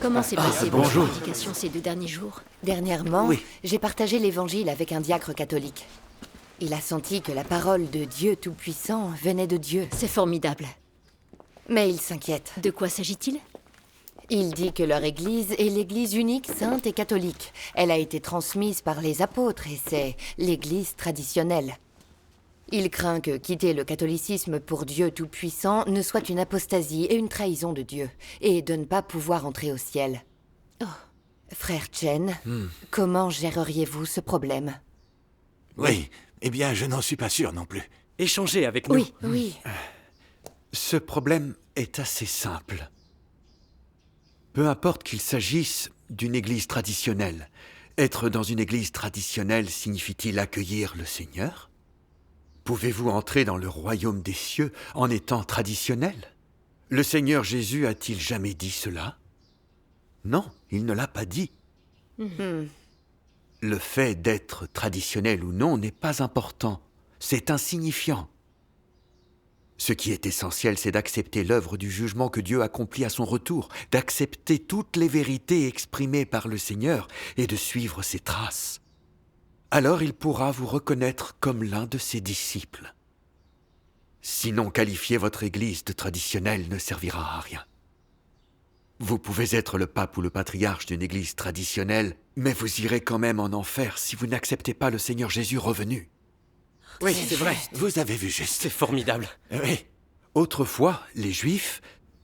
Comment s'est passée votre bonjour. prédication ces 2 derniers jours? Dernièrement, Oui. j'ai partagé l'évangile avec un diacre catholique. Il a senti que la parole de Dieu Tout-Puissant venait de Dieu. C'est formidable. Mais il s'inquiète. De quoi s'agit-il? Il dit que leur église est l'église unique, sainte et catholique. Elle a été transmise par les apôtres et c'est l'église traditionnelle. Il craint que quitter le catholicisme pour Dieu Tout-Puissant ne soit une apostasie et une trahison de Dieu, et de ne pas pouvoir entrer au ciel. Oh. Frère Chen, comment géreriez-vous ce problème? Oui, eh bien, je n'en suis pas sûr non plus. Échangez avec nous. Oui, oui. Ce problème est assez simple. Peu importe qu'il s'agisse d'une église traditionnelle, être dans une église traditionnelle signifie-t-il accueillir le Seigneur? Pouvez-vous entrer dans le royaume des cieux en étant traditionnel? Le Seigneur Jésus a-t-il jamais dit cela? Non, il ne l'a pas dit. Le fait d'être traditionnel ou non n'est pas important. C'est insignifiant. Ce qui est essentiel, c'est d'accepter l'œuvre du jugement que Dieu accomplit à son retour, d'accepter toutes les vérités exprimées par le Seigneur et de suivre ses traces. Alors il pourra vous reconnaître comme l'un de ses disciples. Sinon, qualifier votre église de traditionnelle ne servira à rien. Vous pouvez être le pape ou le patriarche d'une église traditionnelle, mais vous irez quand même en enfer si vous n'acceptez pas le Seigneur Jésus revenu. Oui, c'est vrai. Vous avez vu juste. C'est formidable. Oui. Autrefois, les Juifs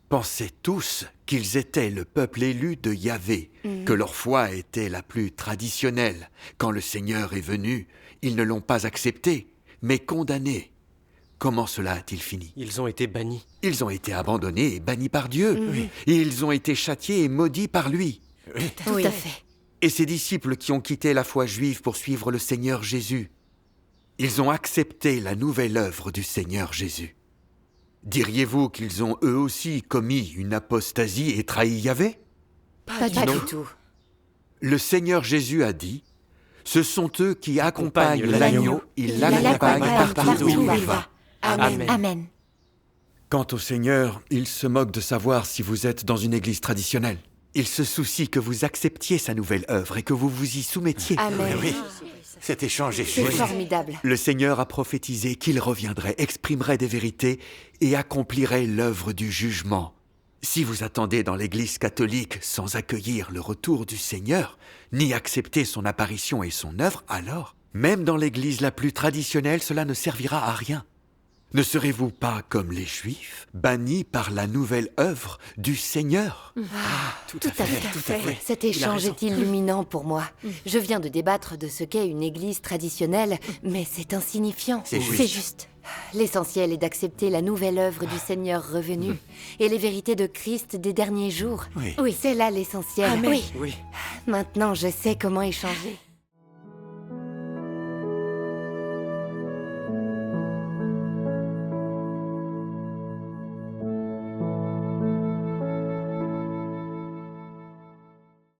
pensaient tous qu'ils étaient le peuple élu de Yahvé, que leur foi était la plus traditionnelle. Quand le Seigneur est venu, ils ne l'ont pas accepté, mais condamné. Comment cela a-t-il fini? Ils ont été bannis. Ils ont été abandonnés et bannis par Dieu. Et ils ont été châtiés et maudits par lui. Tout Oui. à fait. Et ces disciples qui ont quitté la foi juive pour suivre le Seigneur Jésus, ils ont accepté la nouvelle œuvre du Seigneur Jésus. Diriez-vous qu'ils ont eux aussi commis une apostasie et trahi Yahvé? Pas du Pas tout. du tout. Le Seigneur Jésus a dit, « Ce sont eux qui accompagnent Accompagnent l'agneau, ils l'accompagnent partout où il va. » Amen. Amen. Quant au Seigneur, il se moque de savoir si vous êtes dans une église traditionnelle. Il se soucie que vous acceptiez sa nouvelle œuvre et que vous vous y soumettiez. Amen. Oui. Cet échange est C'est juste. formidable. Le Seigneur a prophétisé qu'il reviendrait, exprimerait des vérités et accomplirait l'œuvre du jugement. Si vous attendez dans l'Église catholique sans accueillir le retour du Seigneur, ni accepter son apparition et son œuvre, alors, même dans l'Église la plus traditionnelle, cela ne servira à rien. Ne serez-vous pas, comme les Juifs, bannis par la nouvelle œuvre du Seigneur? Tout Tout à fait. Cet échange est illuminant pour moi. Je viens de débattre de ce qu'est une église traditionnelle, mais c'est insignifiant. C'est juste. C'est juste. L'essentiel est d'accepter la nouvelle œuvre du Seigneur revenu et les vérités de Christ des derniers jours. Oui. Oui, c'est là l'essentiel. Amen. Oui. Oui. Maintenant, je sais comment échanger.